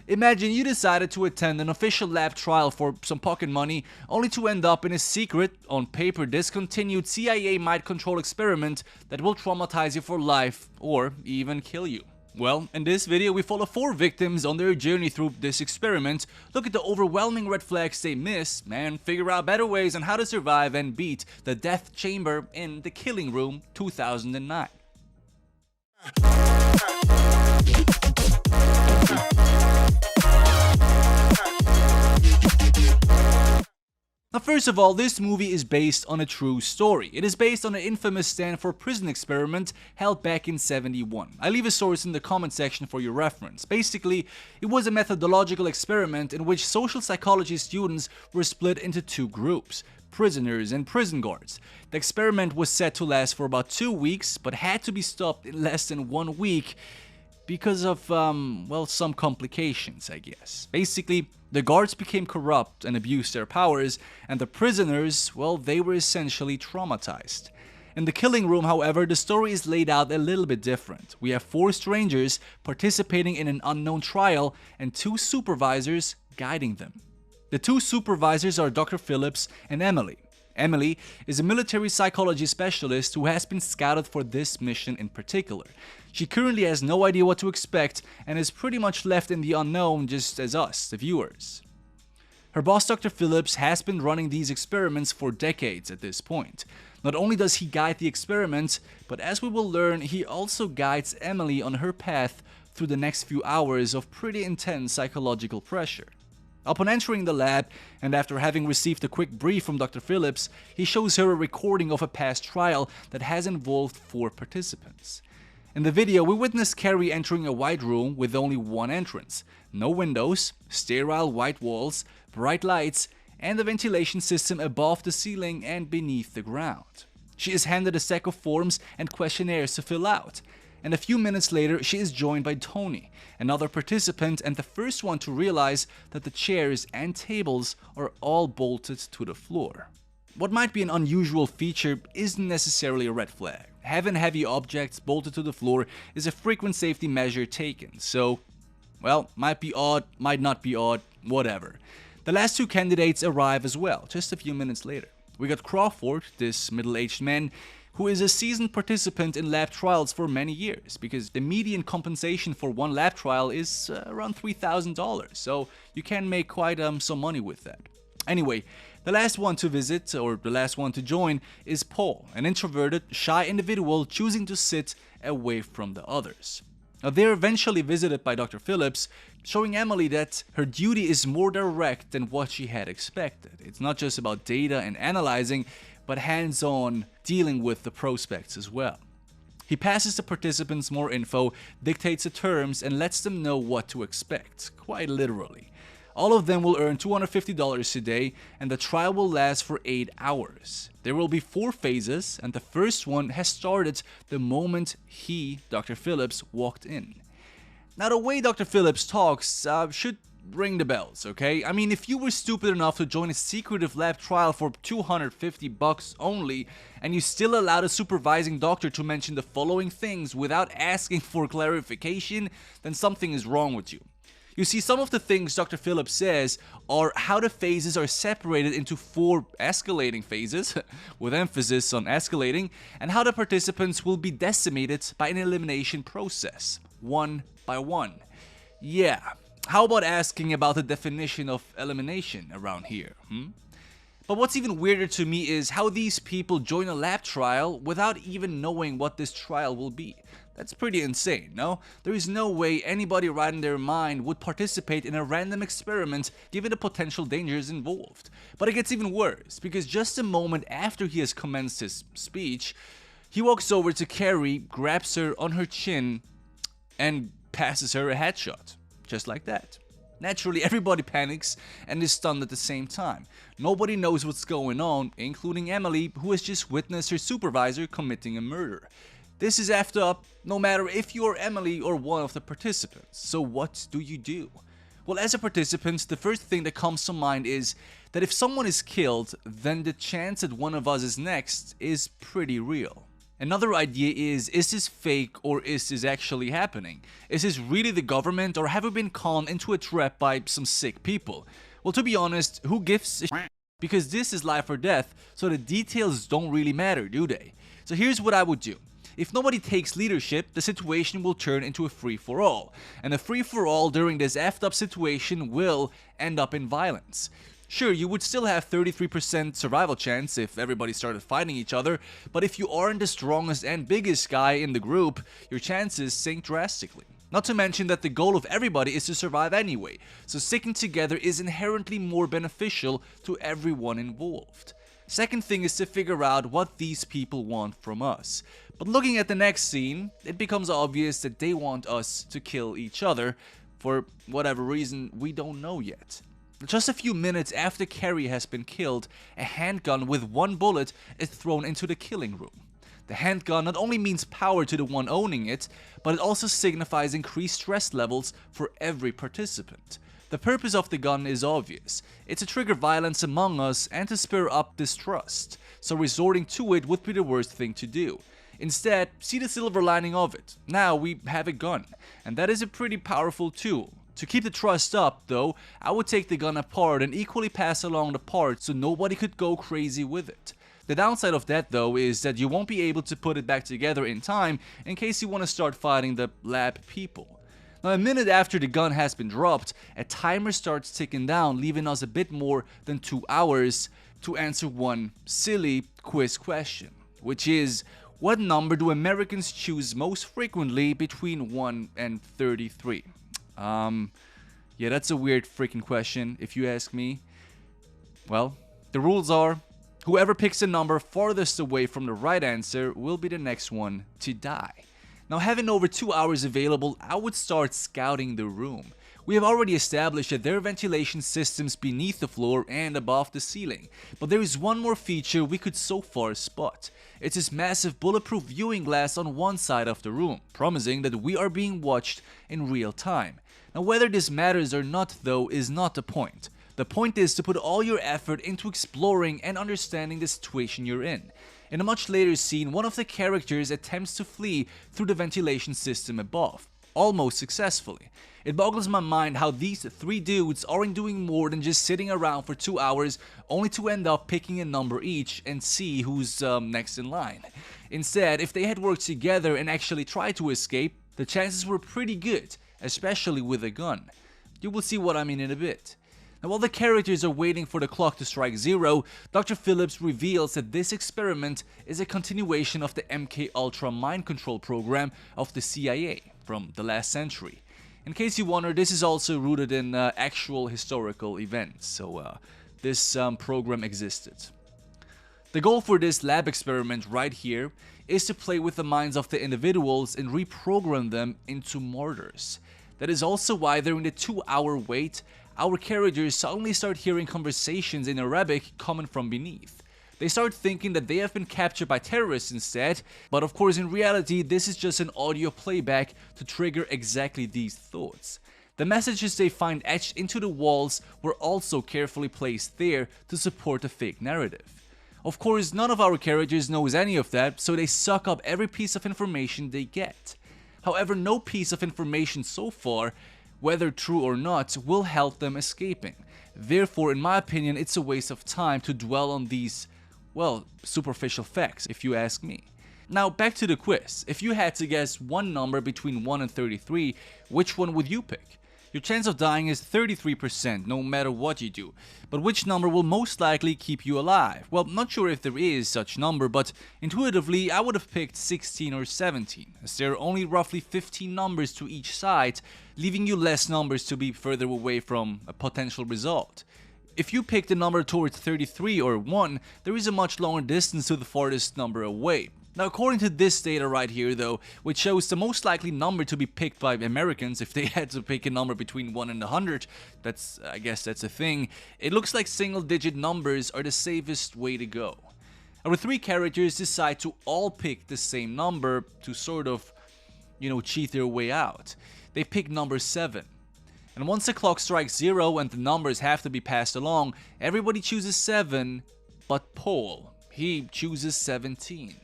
Imagine you decided to attend an official lab trial for some pocket money, only to end up in a secret, on paper discontinued CIA mind control experiment that will traumatize you for life or even kill you. Well, in this video we follow 4 victims on their journey through this experiment, look at the overwhelming red flags they miss, and figure out better ways on how to survive and beat the death chamber in The Killing Room 2009. Now, first of all, this movie is based on a true story. It is based on an infamous Stanford prison experiment held back in '71. I leave a source in the comment section for your reference. Basically, it was a methodological experiment in which social psychology students were split into 2 groups: prisoners and prison guards. The experiment was set to last for about 2 weeks, but had to be stopped in less than 1 week because of, well, some complications, I guess. Basically, the guards became corrupt and abused their powers, and the prisoners, well, they were essentially traumatized. In The Killing Room, however, the story is laid out a little bit different. We have 4 strangers participating in an unknown trial and 2 supervisors guiding them. The 2 supervisors are Dr. Phillips and Emily. Emily is a military psychology specialist who has been scouted for this mission in particular. She currently has no idea what to expect and is pretty much left in the unknown, just as us, the viewers. Her boss, Dr. Phillips, has been running these experiments for decades at this point. Not only does he guide the experiment, but as we will learn, he also guides Emily on her path through the next few hours of pretty intense psychological pressure. Upon entering the lab, and after having received a quick brief from Dr. Phillips, he shows her a recording of a past trial that has involved 4 participants. In the video, we witness Carrie entering a white room with only 1 entrance, no windows, sterile white walls, bright lights, and a ventilation system above the ceiling and beneath the ground. She is handed a stack of forms and questionnaires to fill out, and a few minutes later she is joined by Tony, another participant and the first one to realize that the chairs and tables are all bolted to the floor. What might be an unusual feature isn't necessarily a red flag. Having heavy objects bolted to the floor is a frequent safety measure taken, so, well, might be odd, might not be odd, whatever. The last 2 candidates arrive as well, just a few minutes later. We got Crawford, this middle-aged man, who is a seasoned participant in lab trials for many years, because the median compensation for 1 lab trial is around $3,000, so you can make quite some money with that. Anyway, the last one to visit, or the last one to join, is Paul, an introverted, shy individual choosing to sit away from the others. Now, they're eventually visited by Dr. Phillips, showing Emily that her duty is more direct than what she had expected. It's not just about data and analyzing, but hands-on dealing with the prospects as well. He passes the participants more info, dictates the terms, and lets them know what to expect, quite literally. All of them will earn $250 a day, and the trial will last for 8 hours. There will be 4 phases, and the first one has started the moment he, Dr. Phillips, walked in. Now, the way Dr. Phillips talks should ring the bells, okay? I mean, if you were stupid enough to join a secretive lab trial for $250 only, and you still allowed a supervising doctor to mention the following things without asking for clarification, then something is wrong with you. You see, some of the things Dr. Phillips says are how the phases are separated into 4 escalating phases, with emphasis on escalating, and how the participants will be decimated by an elimination process, 1 by 1. Yeah, how about asking about the definition of elimination around here, But what's even weirder to me is how these people join a lab trial without even knowing what this trial will be. That's pretty insane, no? There is no way anybody right in their mind would participate in a random experiment given the potential dangers involved. But it gets even worse, because just a moment after he has commenced his speech, he walks over to Carrie, grabs her on her chin, and passes her a headshot. Just like that. Naturally, everybody panics and is stunned at the same time. Nobody knows what's going on, including Emily, who has just witnessed her supervisor committing a murder. This is effed up, no matter if you're Emily or one of the participants. So what do you do? Well, as a participant, the first thing that comes to mind is that if someone is killed, then the chance that one of us is next is pretty real. Another idea is this fake or is this actually happening? Is this really the government or have we been conned into a trap by some sick people? Well, to be honest, who gives a shit? Because this is life or death, so the details don't really matter, do they? So here's what I would do. If nobody takes leadership, the situation will turn into a free-for-all. And a free-for-all during this effed up situation will end up in violence. Sure, you would still have 33% survival chance if everybody started fighting each other, but if you aren't the strongest and biggest guy in the group, your chances sink drastically. Not to mention that the goal of everybody is to survive anyway, so sticking together is inherently more beneficial to everyone involved. Second thing is to figure out what these people want from us. But looking at the next scene, it becomes obvious that they want us to kill each other, for whatever reason we don't know yet. Just a few minutes after Carrie has been killed, a handgun with one bullet is thrown into the killing room. The handgun not only means power to the one owning it, but it also signifies increased stress levels for every participant. The purpose of the gun is obvious. It's to trigger violence among us and to spur up distrust, so resorting to it would be the worst thing to do. Instead, see the silver lining of it. Now we have a gun, and that is a pretty powerful tool. To keep the trust up, though, I would take the gun apart and equally pass along the parts so nobody could go crazy with it. The downside of that, though, is that you won't be able to put it back together in time in case you want to start fighting the lab people. Now, a minute after the gun has been dropped, a timer starts ticking down, leaving us a bit more than 2 hours to answer one silly quiz question, which is, what number do Americans choose most frequently between 1 and 33? Yeah, that's a weird freaking question, if you ask me. Well, the rules are, whoever picks the number farthest away from the right answer will be the next one to die. Now, having over 2 hours available, I would start scouting the room. We have already established that there are ventilation systems beneath the floor and above the ceiling, but there is one more feature we could so far spot. It's this massive bulletproof viewing glass on one side of the room, promising that we are being watched in real time. Now, whether this matters or not, though, is not the point. The point is to put all your effort into exploring and understanding the situation you're in. In a much later scene, one of the characters attempts to flee through the ventilation system above, almost successfully. It boggles my mind how these 3 dudes aren't doing more than just sitting around for 2 hours only to end up picking a number each and see who's next in line. Instead, if they had worked together and actually tried to escape, the chances were pretty good, especially with a gun. You will see what I mean in a bit. Now, while the characters are waiting for the clock to strike 0, Dr. Phillips reveals that this experiment is a continuation of the MK Ultra mind control program of the CIA from the last century. In case you wonder, this is also rooted in actual historical events, so this program existed. The goal for this lab experiment right here is to play with the minds of the individuals and reprogram them into martyrs. That is also why during the 2-hour wait, our characters suddenly start hearing conversations in Arabic coming from beneath. They start thinking that they have been captured by terrorists instead, but of course in reality this is just an audio playback to trigger exactly these thoughts. The messages they find etched into the walls were also carefully placed there to support the fake narrative. Of course, none of our characters knows any of that, so they suck up every piece of information they get. However, no piece of information so far, whether true or not, will help them escaping. Therefore, in my opinion, it's a waste of time to dwell on these, well, superficial facts, if you ask me. Now, back to the quiz. If you had to guess one number between 1 and 33, which one would you pick? Your chance of dying is 33% no matter what you do, but which number will most likely keep you alive? Well, not sure if there is such number, but intuitively I would have picked 16 or 17, as there are only roughly 15 numbers to each side, leaving you less numbers to be further away from a potential result. If you pick the number towards 33 or 1, there is a much longer distance to the farthest number away. Now, according to this data right here though, which shows the most likely number to be picked by Americans if they had to pick a number between 1 and 100, I guess that's a thing, it looks like single digit numbers are the safest way to go. Our 3 characters decide to all pick the same number to sort of, cheat their way out. They pick number 7. And once the clock strikes 0 and the numbers have to be passed along, everybody chooses 7, but Paul, he chooses 17.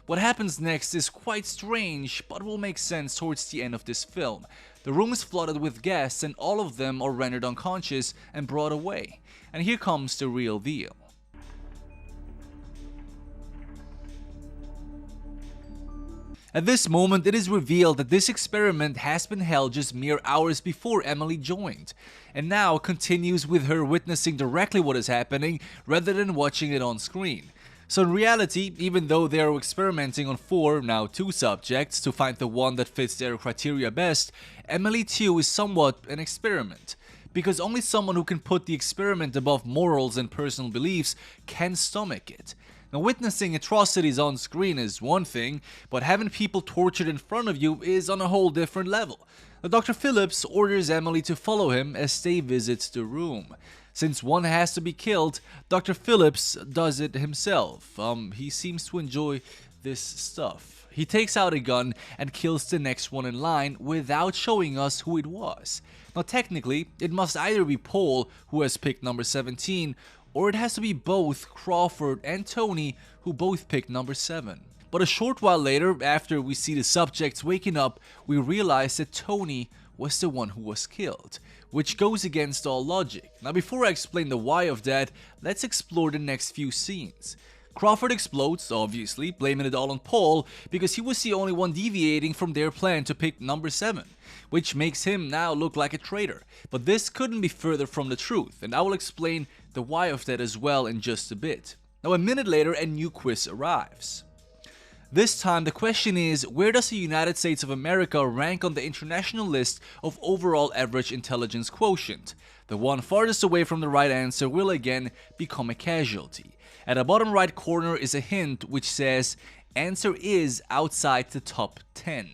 What happens next is quite strange, but will make sense towards the end of this film. The room is flooded with guests and all of them are rendered unconscious and brought away. And here comes the real deal. At this moment, it is revealed that this experiment has been held just mere hours before Emily joined, and now continues with her witnessing directly what is happening rather than watching it on screen. So in reality, even though they are experimenting on 4, now 2 subjects to find the one that fits their criteria best, Emily too is somewhat an experiment. Because only someone who can put the experiment above morals and personal beliefs can stomach it. Now, witnessing atrocities on screen is one thing, but having people tortured in front of you is on a whole different level. Now, Dr. Phillips orders Emily to follow him as they visit the room. Since one has to be killed, Dr. Phillips does it himself. He seems to enjoy this stuff. He takes out a gun and kills the next one in line without showing us who it was. Now technically, it must either be Paul, who has picked number 17, or it has to be both Crawford and Tony, who both picked number 7. But a short while later, after we see the subjects waking up, we realize that Tony was the one who was killed, which goes against all logic. Now before I explain the why of that, let's explore the next few scenes. Crawford explodes, obviously, blaming it all on Paul because he was the only one deviating from their plan to pick number 7, which makes him now look like a traitor. But this couldn't be further from the truth, and I will explain the why of that as well in just a bit. Now a minute later, a new quiz arrives. This time the question is, where does the United States of America rank on the international list of overall average intelligence quotient? The one farthest away from the right answer will again become a casualty. At the bottom right corner is a hint which says, answer is outside the top 10.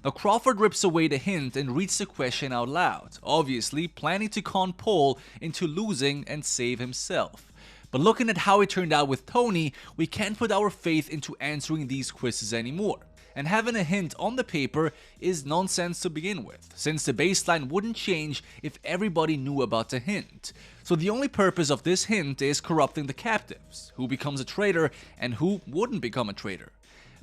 Now Crawford rips away the hint and reads the question out loud, obviously planning to con Paul into losing and save himself. But looking at how it turned out with Tony, we can't put our faith into answering these quizzes anymore. And having a hint on the paper is nonsense to begin with, since the baseline wouldn't change if everybody knew about the hint. So the only purpose of this hint is corrupting the captives, who becomes a traitor and who wouldn't become a traitor.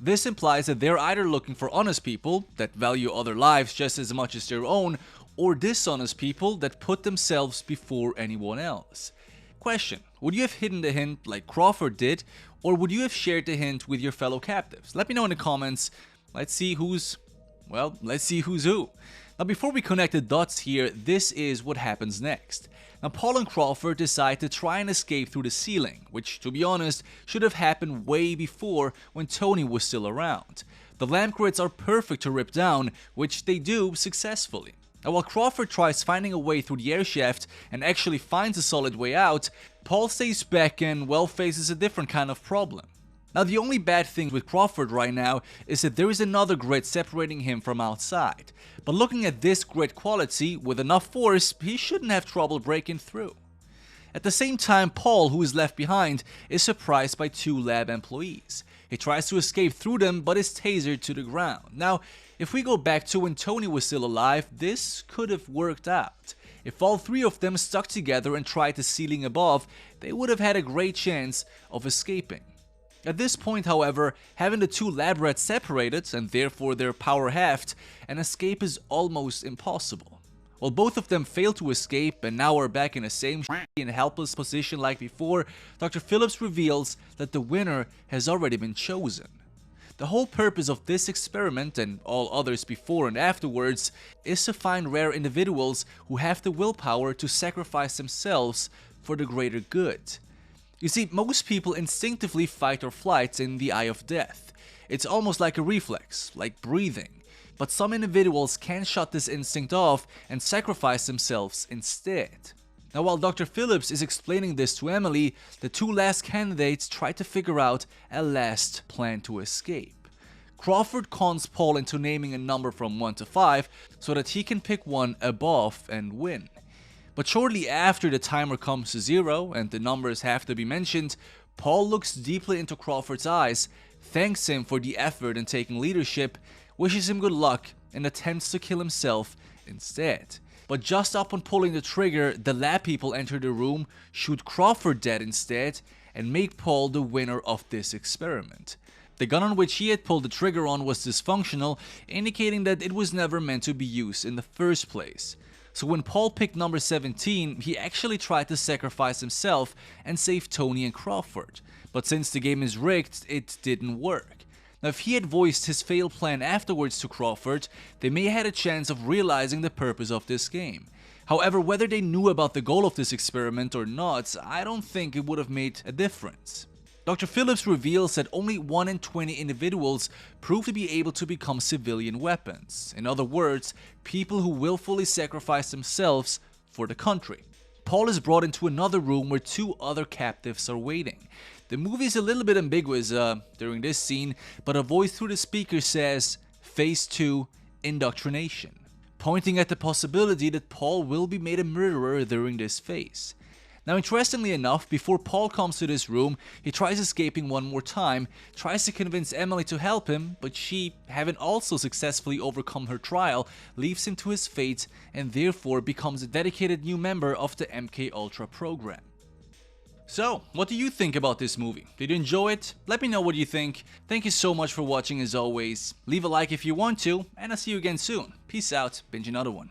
This implies that they're either looking for honest people that value other lives just as much as their own, or dishonest people that put themselves before anyone else. Question: would you have hidden the hint like Crawford did, or would you have shared the hint with your fellow captives? Let me know in the comments. Let's see who's who. Now before we connect the dots here, this is what happens next. Now Paul and Crawford decide to try and escape through the ceiling, which to be honest should have happened way before when Tony was still around. The lamp grids are perfect to rip down, which they do successfully. Now while Crawford tries finding a way through the air shaft and actually finds a solid way out, Paul stays back and well faces a different kind of problem. Now the only bad thing with Crawford right now is that there is another grid separating him from outside. But looking at this grid quality, with enough force, he shouldn't have trouble breaking through. At the same time, Paul, who is left behind, is surprised by 2 lab employees. He tries to escape through them but is tasered to the ground. Now, if we go back to when Tony was still alive, this could have worked out. If all 3 of them stuck together and tried the ceiling above, they would have had a great chance of escaping. At this point, however, having the 2 lab rats separated, and therefore their power halved, an escape is almost impossible. While both of them failed to escape and now are back in the same and helpless position like before, Dr. Phillips reveals that the winner has already been chosen. The whole purpose of this experiment, and all others before and afterwards, is to find rare individuals who have the willpower to sacrifice themselves for the greater good. You see, most people instinctively fight or flight in the eye of death. It's almost like a reflex, like breathing. But some individuals can shut this instinct off and sacrifice themselves instead. Now while Dr. Phillips is explaining this to Emily, the 2 last candidates try to figure out a last plan to escape. Crawford cons Paul into naming a number from 1 to 5 so that he can pick one above and win. But shortly after the timer comes to 0 and the numbers have to be mentioned, Paul looks deeply into Crawford's eyes, thanks him for the effort in taking leadership, wishes him good luck, and attempts to kill himself instead. But just upon pulling the trigger, the lab people enter the room, shoot Crawford dead instead, and make Paul the winner of this experiment. The gun on which he had pulled the trigger on was dysfunctional, indicating that it was never meant to be used in the first place. So when Paul picked number 17, he actually tried to sacrifice himself and save Tony and Crawford. But since the game is rigged, it didn't work. Now, if he had voiced his failed plan afterwards to Crawford, they may have had a chance of realizing the purpose of this game. However, whether they knew about the goal of this experiment or not, I don't think it would have made a difference. Dr. Phillips reveals that only 1 in 20 individuals prove to be able to become civilian weapons. In other words, people who willfully sacrifice themselves for the country. Paul is brought into another room where 2 other captives are waiting. The movie is a little bit ambiguous during this scene, but a voice through the speaker says, Phase 2, Indoctrination, pointing at the possibility that Paul will be made a murderer during this phase. Now, interestingly enough, before Paul comes to this room, he tries escaping one more time, tries to convince Emily to help him, but she, having also successfully overcome her trial, leaves him to his fate and therefore becomes a dedicated new member of the MK Ultra program. So, what do you think about this movie? Did you enjoy it? Let me know what you think. Thank you so much for watching as always. Leave a like if you want to, and I'll see you again soon. Peace out, binge another one.